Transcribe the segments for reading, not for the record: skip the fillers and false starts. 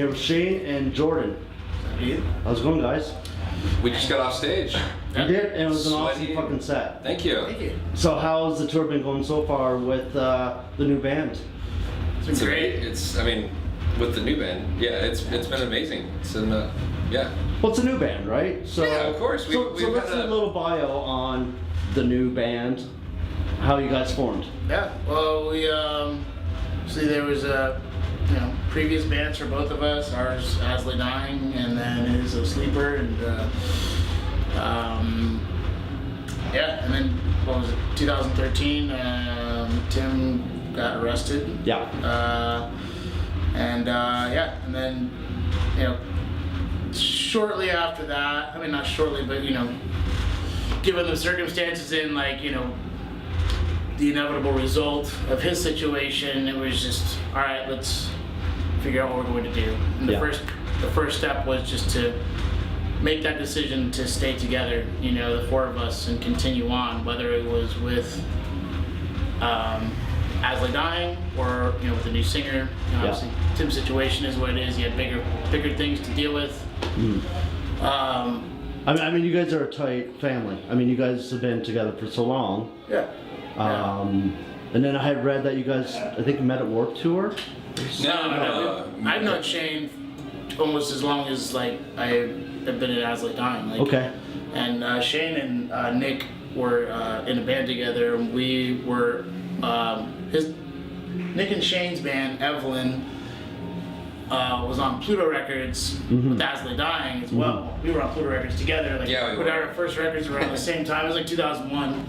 here with Shane and Jordon. How's it going, guys? We just got off stage. You did, and it was an awesome Sweaty. fucking set. Thank you. Thank you. So how's the tour been going so far with the new band? It's been great. I mean, with the new band, yeah, it's been amazing. It's in the, yeah. Well, it's a new band, right? So, Yeah, of course. So let's do a little bio on the new band, how you guys formed. Yeah. Well, we see there was a previous bands for both of us. Ours, Asley Dying, and then his a Sleeper, and yeah. And then what was it? 2013. Tim got arrested. Yeah. And then shortly after that, I mean not shortly, but given the circumstances and the inevitable result of his situation, it was just, all right, let's figure out what we're going to do. And the first step was just to make that decision to stay together, the four of us, and continue on, whether it was with Asley Dying or with a new singer. Obviously Tim's situation is what it is. He had bigger things to deal with. I mean, you guys are a tight family. I mean, you guys have been together for so long. Yeah. And then I had read that you guys, I think, met at Warped Tour. No. I've known Shane almost as long as I have been at Asley Dying. Okay. And Shane and Nick were in a band together. We were Nick and Shane's band, Evelyn, was on Pluto Records with Asley Dying as well. We were on Pluto Records together. We were. Our first records were around the same time. It was 2001.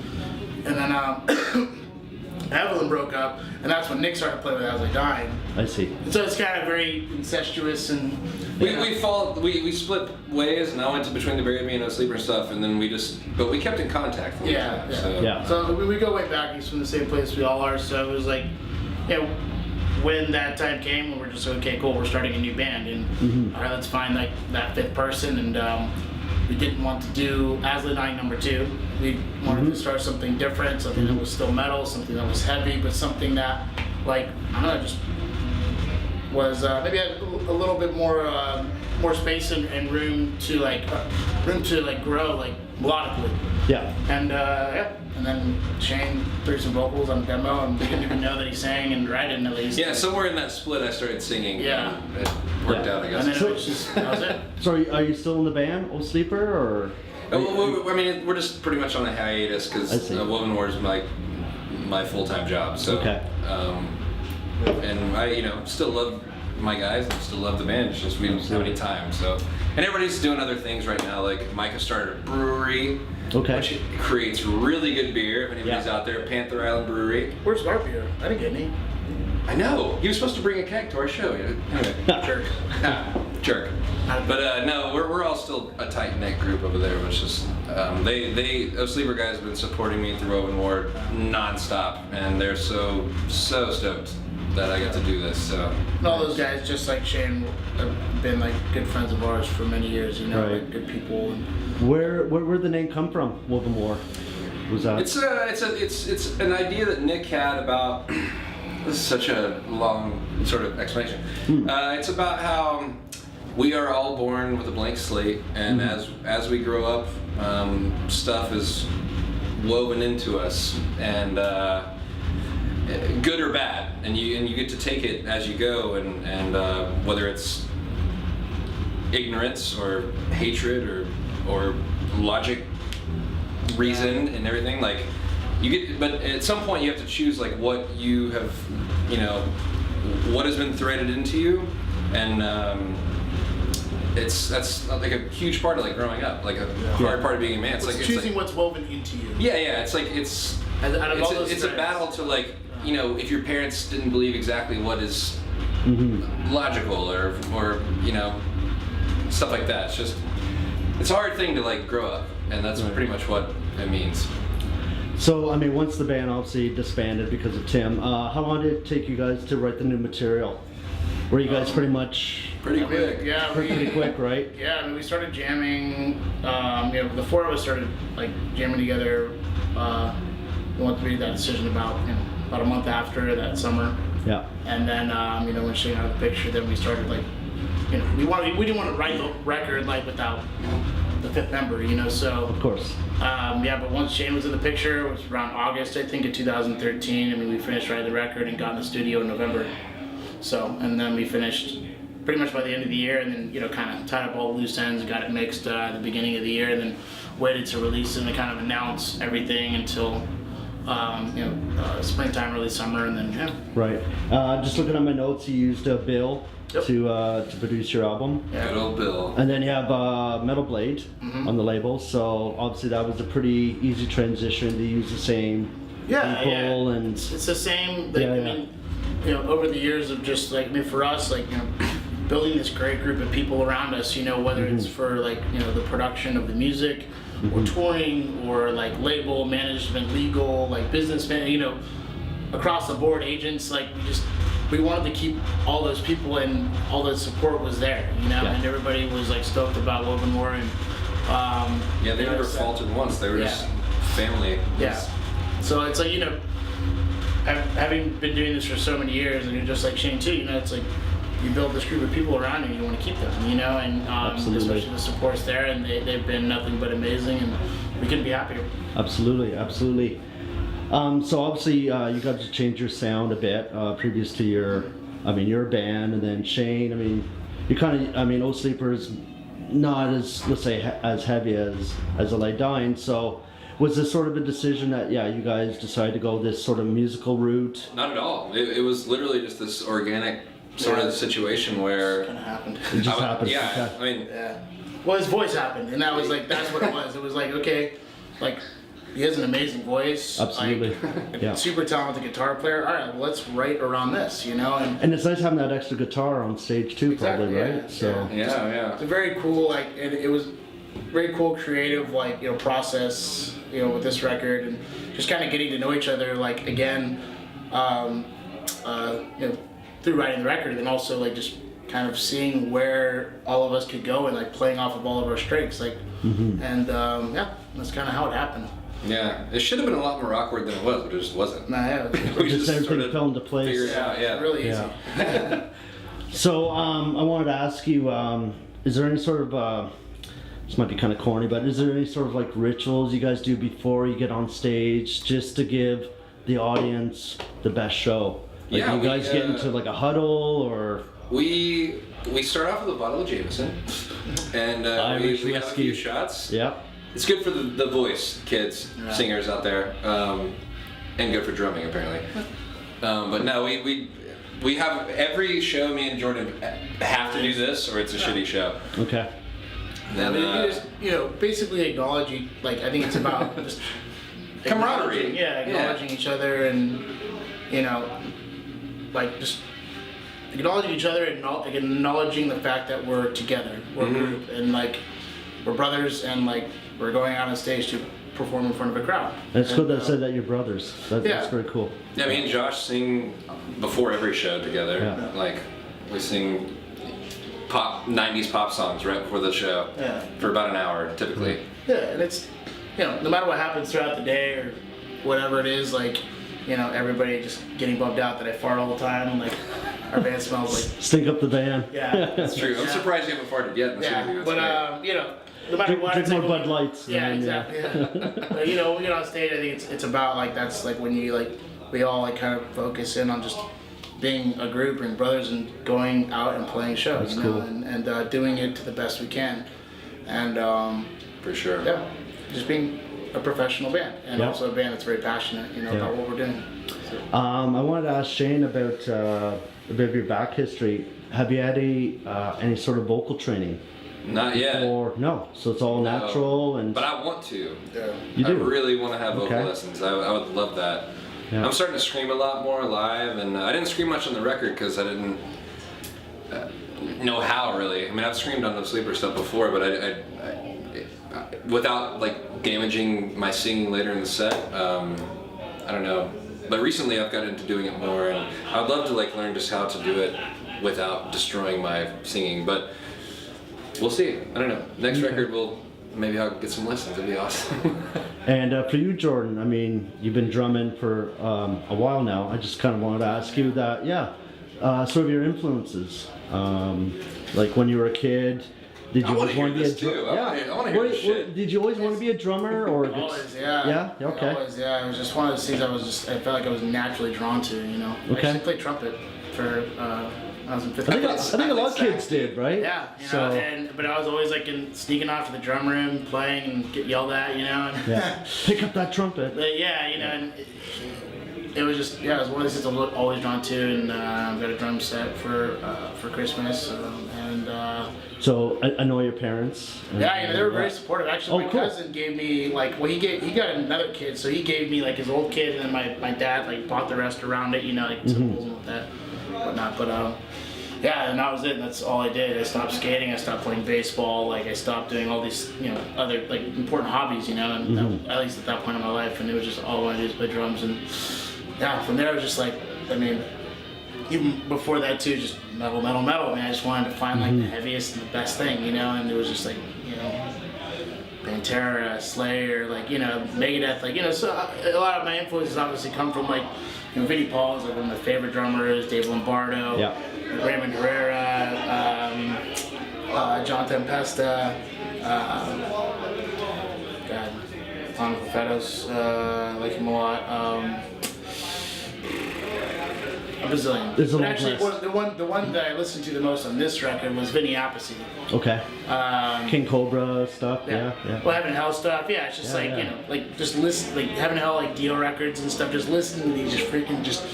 And then Evelyn broke up, and that's when Nick started playing with Asley Dying. I see. So it's kind of very incestuous, and We split ways, and I went to Between the Buried Me and No Sleeper stuff, and then we kept in contact. So we go way back. He's from the same place we all are. So it was when that time came, we were just okay, cool. We're starting a new band, and all right, let's find that fifth person. And we didn't want to do Asley Dying #2. We wanted to start something different, something that was still metal, something that was heavy, but something that just was maybe had a little bit more space and room to grow melodically. Yeah. And then Shane threw some vocals on the demo, and we didn't even know that he sang, and I didn't at least. Yeah, somewhere in that split, I started singing. Yeah. It worked out, I guess. And then that was it. So are you still in the band, O Sleeper, or? We're just pretty much on a hiatus because Wovenwar is my full-time job. So, okay. And I, still love my guys and still love the band. It's just we don't have any time. So, and everybody's doing other things right now. Like Micah started a brewery, which creates really good beer. If anybody's out there, Panther Island Brewery. Where's our beer? I didn't get any. I know. He was supposed to bring a keg to our show. Anyway. Jerk. Jerk. But no, we're all still a tight-knit group over there. It's just those Sleeper guys have been supporting me through Wovenwar non-stop, and they're so stoked that I got to do this. So. And all those guys, just like Shane, have been good friends of ours for many years. Good people. And Where the name come from? Wovenwar. Was that? It's an idea that Nick had about. This is such a long sort of explanation. It's about how we are all born with a blank slate, and as we grow up, stuff is woven into us, and good or bad, and you get to take it as you go, and whether it's ignorance or hatred or logic, reason, and everything but at some point you have to choose what you have, what has been threaded into you, and that's a huge part of growing up, a hard part of being a man. It's choosing what's woven into you. Yeah, it's a battle to if your parents didn't believe exactly what is logical or stuff like that. It's a hard thing to grow up, and that's pretty much what it means. So, I mean, once the band obviously disbanded because of Tim, how long did it take you guys to write the new material? Were you guys pretty much... Pretty quick. Pretty quick, right? Yeah, I mean, we started jamming, the four of us started, jamming together, we made that decision about a month after that summer. Yeah. And then, when Shane got the picture, then we started, we didn't want to write the record like without the fifth member, so. Of course. But once Shane was in the picture, it was around August, I think, of 2013. I mean, we finished writing the record and got in the studio in November. So, and then we finished pretty much by the end of the year, and then, kind of tied up all the loose ends and got it mixed at the beginning of the year, and then waited to release it and kind of announce everything until, springtime, early summer, and then, yeah. Right. Just looking at my notes, you used Bill Yep. to produce your album. Yeah. Good old Bill. And then you have Metal Blade on the label, so obviously that was a pretty easy transition to use the same people and It's the same. Yeah, I yeah. mean, over the years of just for us, building this great group of people around us. Whether it's for the production of the music, or touring, or label management, legal, businessmen. Across the board, agents. We wanted to keep all those people, and all the support was there. And everybody was stoked about Wovenwar, and Yeah, they never faltered once. They were just family. Yeah. So it's having been doing this for so many years, and you're just like Shane too. It's you build this group of people around you, you want to keep them. And Absolutely. especially the support's there, and they've been nothing but amazing, and we couldn't be happier. Absolutely. So obviously you got to change your sound a bit previous to your band, and then Shane. You kind of, Old Sleeper's not as, let's say, as heavy as a Lay Dying. So was this sort of a decision that you guys decided to go this sort of musical route? Not at all. It was literally just this organic sort of situation where Kind of happened. It just happened. Yeah, Okay. Yeah. Well, his voice happened, and that was that's what it was. It was okay, he has an amazing voice. Absolutely. Yeah. Super talented guitar player. All right, well, let's write around this, and And it's nice having that extra guitar on stage too, Exactly, probably, right? yeah, So yeah. it's a very cool, and it was very cool, creative, process, with this record, and just kind of getting to know each other, again, through writing the record, and then also just kind of seeing where all of us could go, and playing off of all of our strengths, and that's kind of how it happened. Yeah, it should have been a lot more awkward than it was, but it just wasn't. Nah, yeah, We just everything sort of fell into place. figured it out, yeah. really easy. Yeah. So I wanted to ask you, is there any sort of this might be kind of corny, but is there any sort of rituals you guys do before you get on stage, just to give the audience the best show? Yeah, do you we, guys get into a huddle, or? We start off with a bottle of Jameson, and Irish we have a whiskey. few shots. Yeah. It's good for the voice, kids, Yeah. singers out there, and good for drumming apparently. But no, we have every show. Me and Jordan have to do this, or it's a shitty show. Okay. And then, You just, basically acknowledging, I think it's about just Camaraderie. acknowledging- Yeah, acknowledging each other, and just acknowledging each other, and acknowledging the fact that we're together, we're a group, and we're brothers, and we're going out on stage to perform in front of a crowd. And it's cool And, that said that you're brothers. That's Yeah. very cool. yeah, me and Josh sing before every show together. Yeah. We sing 90s pop songs right before the show Yeah. for about an hour typically. Yeah, and it's, no matter what happens throughout the day or whatever it is, everybody just getting bummed out that I fart all the time, and our band smells Stink up the van. yeah. That's true. I'm Yeah. surprised you haven't farted yet in the Yeah, studio. but That's great. no matter what, Drink it's more when Bud Lights. Yeah, and then, exactly. Yeah. But, when we get on stage, I think it's about that's when you we all kind of focus in on just being a group and brothers and going out and playing shows, That's cool. and doing it to the best we can, and For sure. yeah, just being a professional band, and Yeah. also a band that's very passionate, about what we're doing. So, I wanted to ask Shane about a bit of your back history. Have you had any sort of vocal training? Not yet. Or no? So it's all No. natural and But I want to. yeah. you do. I really want to have vocal Okay. lessons. I would love that. Yeah. I'm starting to scream a lot more live, and I didn't scream much on the record because I didn't know how really. I've screamed on the Sleeper stuff before, but I without damaging my singing later in the set. I don't know. But recently I've got into doing it more, and I'd love to learn just how to do it without destroying my singing. But we'll see. I don't know. Next record maybe I'll get some lessons. It'd be awesome. And for you, Jordan, you've been drumming for a while now. I just kind of wanted to ask you that. Yeah. sort of your influences. Like when you were a kid, did you always want to be a drummer? I want to hear this shit. Did you always want to be a drummer, or Always, yeah. Yeah. Okay. Always, yeah. It was just one of those things I felt like I was naturally drawn to, you know. Okay. I actually played trumpet for, I was in fifth I grade. think a lot of kids did, right? Yeah, you know, but I was always like sneaking off to the drum room, playing and get yelled at, you know. And Yeah. Pick up that trumpet. but yeah, you know, and it was just it was one of those things I'm always drawn to, and got a drum set for Christmas, and So I know your parents. yeah, you know, they were very supportive. Actually, Oh, my cool. cousin gave me he got another kid, so he gave me like his old kid, and then my dad like bought the rest around it, you know, like symbols and that, whatnot. But yeah, and that was it. And that's all I did. I stopped skating. I stopped playing baseball. Like I stopped doing all these, you know, other like important hobbies, you know. And at least at that point in my life, and it was just all I wanted to do is play drums. And yeah, from there I was just like, I mean, even before that too, just metal. I mean, I just wanted to find like the heaviest and the best thing, you know. And it was just like, you know, Pantera, Slayer, like, you know, Megadeth, like, you know. So a lot of my influences obviously come from like, you know, Vinnie Paul is like one of my favorite drummers, Dave Lombardo, Yeah. Raymond Herrera, John Tempesta, God, Tom Fettos, like him a lot. A bazillion. There's a But long actually, list. the one that I listened to the most on this record was Vinny Appice. Okay. King Cobra stuff. Yeah. Well, Heaven and Hell stuff. Yeah, it's just Yeah, like yeah. you know, like just listen, like Heaven and Hell, like Dio records and stuff. Just listening to these, just freaking, just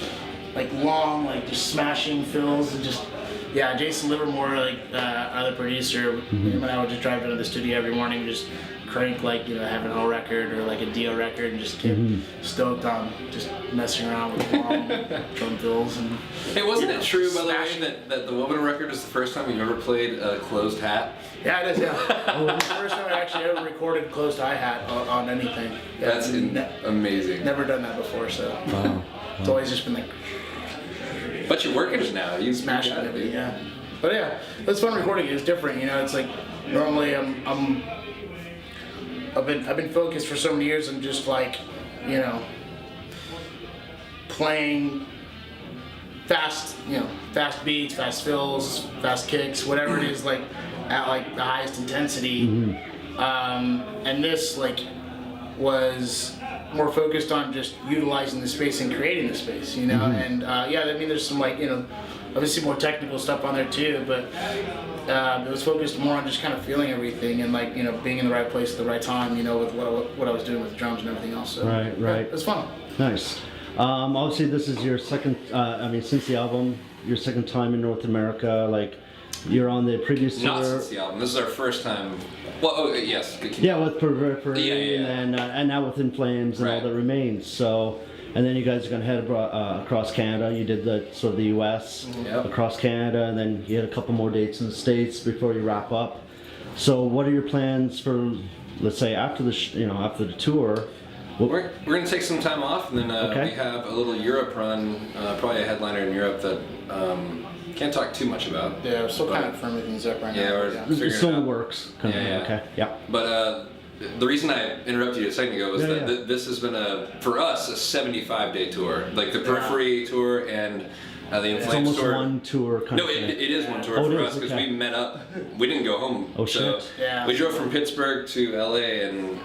like long, like just smashing fills and just. Yeah, Jason Livermore, like other producer, him and I would just drive into the studio every morning, just crank like, you know, Heaven and Hell record or like a Dio record, and just get stoked on just messing around with long drum fills and. Hey, wasn't you know, it true, by the way, smashing. that the Wovenwar record is the first time you ever played a closed hat? Yeah, it is. Yeah, it's the first time I actually ever recorded closed hi-hat on anything. Yeah, That's amazing. Never done that before, so Wow. it's always just been like But you're working it now. You smashing got it, dude. yeah. But yeah, it's fun recording. It's different, you know. It's like normally I've been focused for so many years on just like, you know, playing fast, you know, fast beats, fast fills, fast kicks, whatever it is, like at like the highest intensity. And this like was more focused on just utilizing the space and creating the space, you know. And yeah, I mean, there's some like, you know, obviously more technical stuff on there too, but it was focused more on just kind of feeling everything and like, you know, being in the right place at the right time, you know, with what I was doing with the drums and everything else. So Right. yeah, it was fun. Nice. Obviously, this is your second. I mean, since the album, your second time in North America. Like, you're on the previous tour. Not since the album. This is our first time. Well, oh, yes. Yeah, with Periphery, Yeah. and now with In Flames and All Right. That Remains. So, and then you guys are gonna head across Canada. You did the sort of the U.S. Yep. across Canada, and then you had a couple more dates in the States before you wrap up. So, what are your plans for, let's say, after the after the tour? We're going to take some time off, and then Okay. we have a little Europe run, probably a headliner in Europe that can't talk too much about. Yeah, we're still kind of firming things up right Yeah, now. we're figuring It's still it in out. the works. Kind of. Yeah. Okay. Yeah. But the reason I interrupted you a second ago was Yeah, that yeah. this has been for us, a 75-day tour. Like the Periphery tour and the In It's Flames almost tour. one tour. Kind No, of thing. it is one tour Oh, it for is? us because Okay. we met up. We didn't go home. Oh, so shit. Yeah. We drove from Pittsburgh to LA and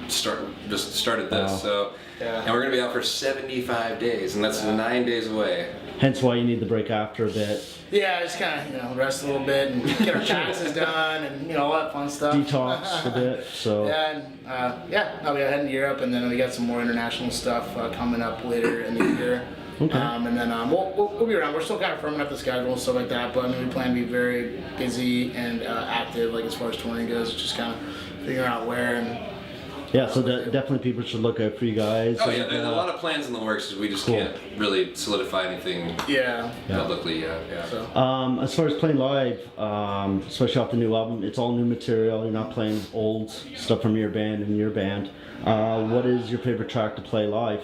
started this. Wow. So Yeah. and we're gonna be out for 75 days, and that's 9 days away. Hence why you need the break after a bit. Yeah, just kind of, you know, rest a little bit and get our taxes done and, you know, all that fun stuff. Detox a bit. So. Yeah, and I'll be heading to Europe, and then we got some more international stuff coming up later in the year. Okay. And then we'll be around. We're still kind of firming up the schedule and stuff like that, but I mean, we plan to be very busy and active, like as far as touring goes, just kind of figuring out where and. Yeah, so definitely people should look out for you guys. Oh yeah, there's a lot of plans in the works. We just Cool. can't really solidify anything Yeah. publicly yet. Yeah. So. As far as playing live, especially off the new album, it's all new material. You're not playing old stuff from your band and your band. What is your favorite track to play live?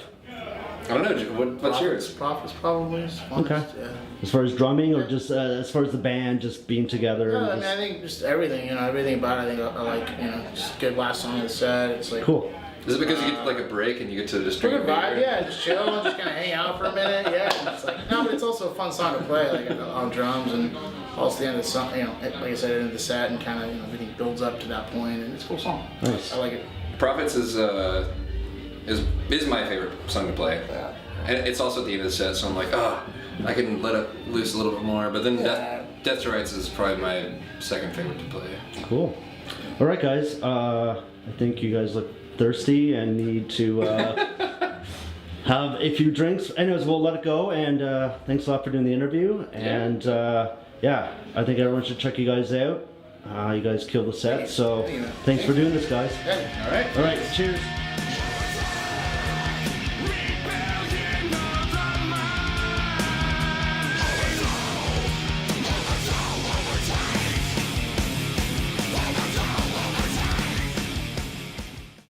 I don't know. What's yours? Prophets probably. Is fun. Okay. Yeah. As far as drumming, or just as far as the band just being together? No, and I mean, I think just everything, you know, everything about it. I think I like, you know, just good last song of the set. It's like, Cool. Is it because you get like a break and you get to just drink a Good beer? vibe, yeah. Just chill and just kind of hang out for a minute, yeah. And it's like, no, but it's also a fun song to play, like on drums and also the end of the song, you know, like I said, end of the set and kind of, you know, everything builds up to that point, and it's a cool song. Nice. I like it. Prophets is my favorite song to play. Yeah. And it's also at the end of the set, so I'm like, oh, I can let it loose a little bit more. But then Death to Rights is probably my second favorite to play. Cool. All right, guys. I think you guys look thirsty and need to have a few drinks. Anyways, we'll let it go. And thanks a lot for doing the interview. And yeah, I think everyone should check you guys out. You guys killed the set. So thanks for doing this, guys. Yeah. All right. All right. Cheers.